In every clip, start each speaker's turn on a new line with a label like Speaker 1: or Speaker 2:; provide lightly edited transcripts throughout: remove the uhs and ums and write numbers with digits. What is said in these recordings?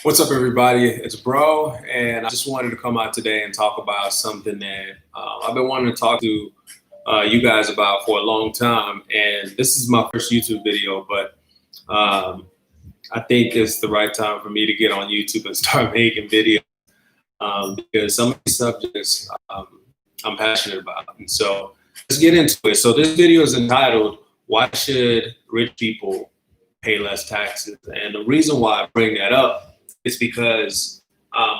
Speaker 1: What's up, everybody? It's Bro, and I just wanted to come out today and talk about something that I've been wanting to talk to you guys about for a long time. And this is my first YouTube video, but I think it's the right time for me to get on YouTube and start making videos because some of these subjects I'm passionate about. And so let's get into it. So this video is entitled, "Why Should Rich People Pay Less Taxes?" And the reason why I bring that up is because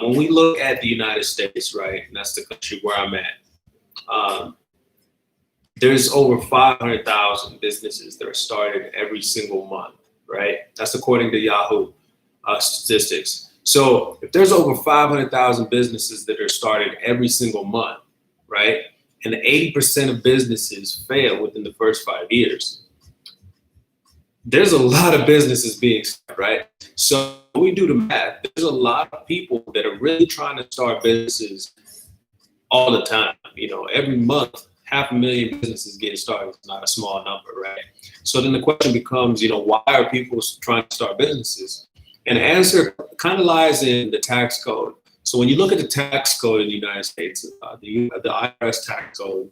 Speaker 1: when we look at the United States, right, and that's the country where I'm at, um, there's over 500,000 businesses that are started every single month, right? That's according to Yahoo statistics. So if there's over 500,000 businesses that are started every single month, right, and 80% of businesses fail within the first 5 years, there's a lot of businesses being started, right? So when we do the math, there's a lot of people that are really trying to start businesses all the time. Every month, 500,000 businesses getting started. It's not a small number, right? So then the question becomes, why are people trying to start businesses? And the answer kind of lies in the tax code. So when you look at the tax code in the United States, the IRS tax code,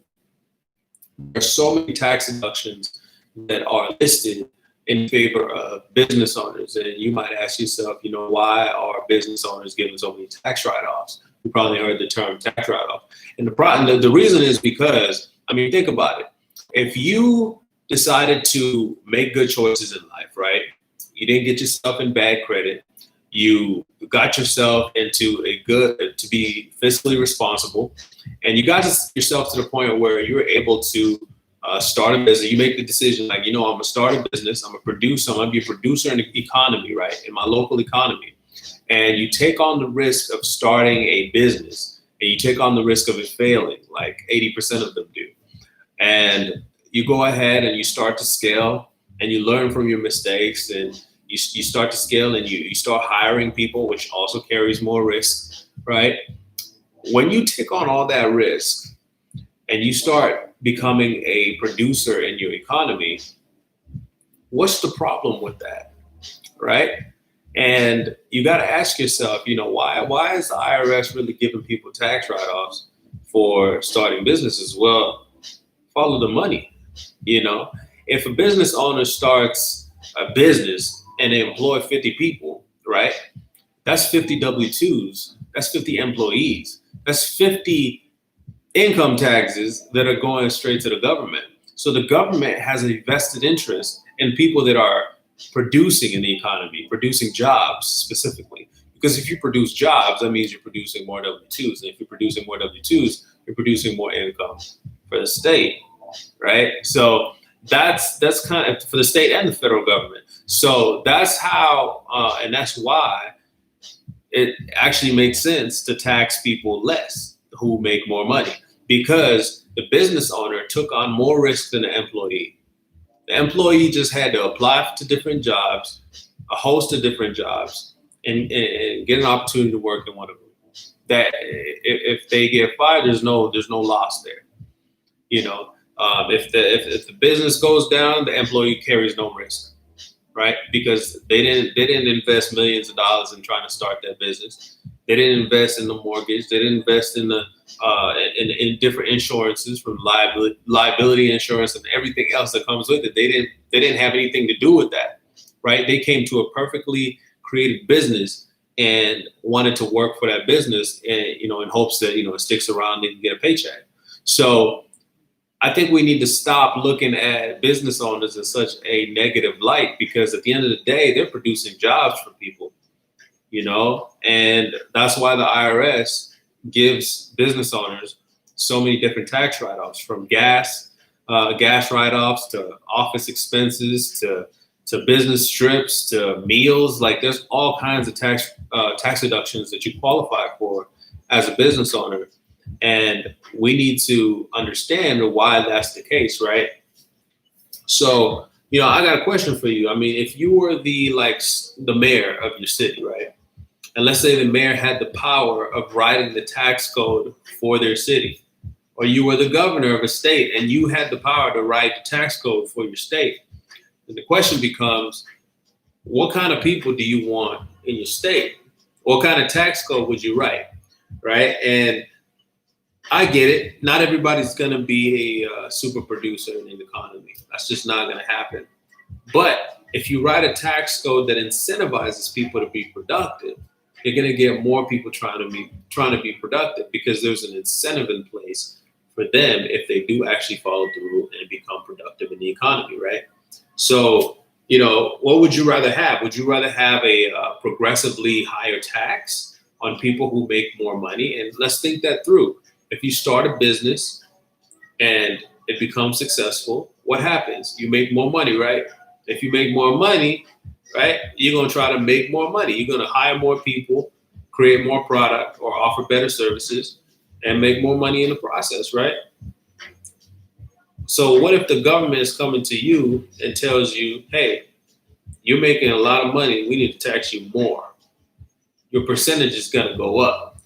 Speaker 1: there are so many tax deductions that are listed in favor of business owners. And you might ask yourself, why are business owners given so many tax write-offs? You probably heard the term tax write-off. And the reason is because, think about it. If you decided to make good choices in life, right? You didn't get yourself in bad credit. You got yourself into to be fiscally responsible. And you got yourself to the point where you were able to start a business. You make the decision like, I'm gonna start a business. I'm gonna be a producer in the economy, right? In my local economy. And you take on the risk of starting a business, and you take on the risk of it failing, like 80% of them do. And you go ahead and you start to scale, and you learn from your mistakes, and you start to scale, and you start hiring people, which also carries more risk, right? When you take on all that risk and you start becoming a producer in your economy, what's the problem with that, right? And you got to ask yourself, why is the IRS really giving people tax write-offs for starting businesses? Well, follow the money. If a business owner starts a business and they employ 50 people, right? That's 50 W-2s. That's 50 employees. That's 50 income taxes that are going straight to the government. So the government has a vested interest in people that are producing in the economy, producing jobs specifically. Because if you produce jobs, that means you're producing more W-2s. And if you're producing more W-2s, you're producing more income for the state, right? So that's kind of for the state and the federal government. So that's how, and that's why it actually makes sense to tax people less who make more money, because the business owner took on more risk than the employee. The employee just had to apply to different jobs, a host of different jobs, and get an opportunity to work in one of them. That if they get fired, there's no loss there. If the business goes down, the employee carries no risk, right? Because they didn't invest millions of dollars in trying to start that business. They didn't invest in the mortgage. They didn't invest in the in different insurances, from liability insurance and everything else that comes with it. They didn't have anything to do with that, right? They came to a perfectly created business and wanted to work for that business, and in hopes that it sticks around and get a paycheck. So I think we need to stop looking at business owners in such a negative light, because at the end of the day, they're producing jobs for people, and that's why the IRS gives business owners so many different tax write-offs, from gas write-offs to office expenses to business trips to meals. Like, there's all kinds of tax deductions that you qualify for as a business owner. And we need to understand why that's the case, right? So, I got a question for you. If you were the mayor of your city, right? And let's say the mayor had the power of writing the tax code for their city, or you were the governor of a state and you had the power to write the tax code for your state. And the question becomes, what kind of people do you want in your state? What kind of tax code would you write, right? And I get it. Not everybody's going to be a super producer in the economy. That's just not going to happen. But if you write a tax code that incentivizes people to be productive, you're going to get more people trying to be productive, because there's an incentive in place for them if they do actually follow through and become productive in the economy, right? So, what would you rather have? Would you rather have a progressively higher tax on people who make more money? And let's think that through. If you start a business and it becomes successful, what happens? You make more money, right? If you make more money, right, you're going to try to make more money. You're going to hire more people, create more product, or offer better services, and make more money in the process, right? So what if the government is coming to you and tells you, hey, you're making a lot of money, we need to tax you more. Your percentage is going to go up.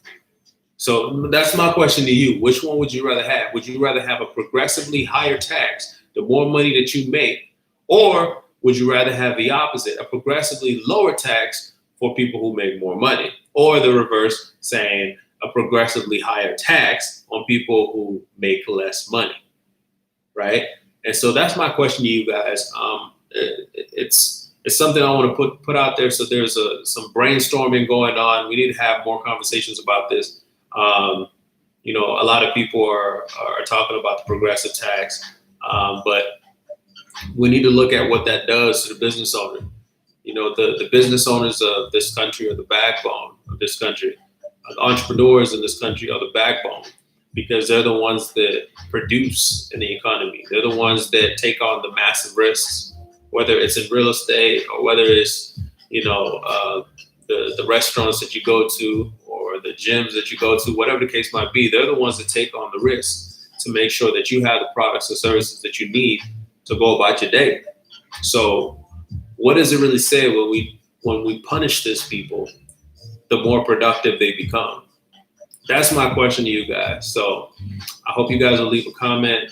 Speaker 1: So that's my question to you. Which one would you rather have? Would you rather have a progressively higher tax, the more money that you make, or would you rather have the opposite, a progressively lower tax for people who make more money, or the reverse, saying a progressively higher tax on people who make less money, right? And so that's my question to you guys. It's something I want to put out there. So there's some brainstorming going on. We need to have more conversations about this. A lot of people are talking about the progressive tax, but we need to look at what that does to the business owner. The business owners of this country are the backbone of this country. The entrepreneurs in this country are the backbone, because they're the ones that produce in the economy. They're the ones that take on the massive risks, whether it's in real estate or whether it's, the restaurants that you go to or the gyms that you go to, whatever the case might be. They're the ones that take on the risks to make sure that you have the products and services that you need to go about your day. So what does it really say when we punish these people, the more productive they become? That's my question to you guys. So I hope you guys will leave a comment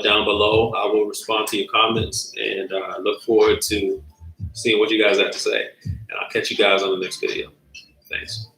Speaker 1: down below. I will respond to your comments, and I look forward to seeing what you guys have to say. And I'll catch you guys on the next video. Thanks.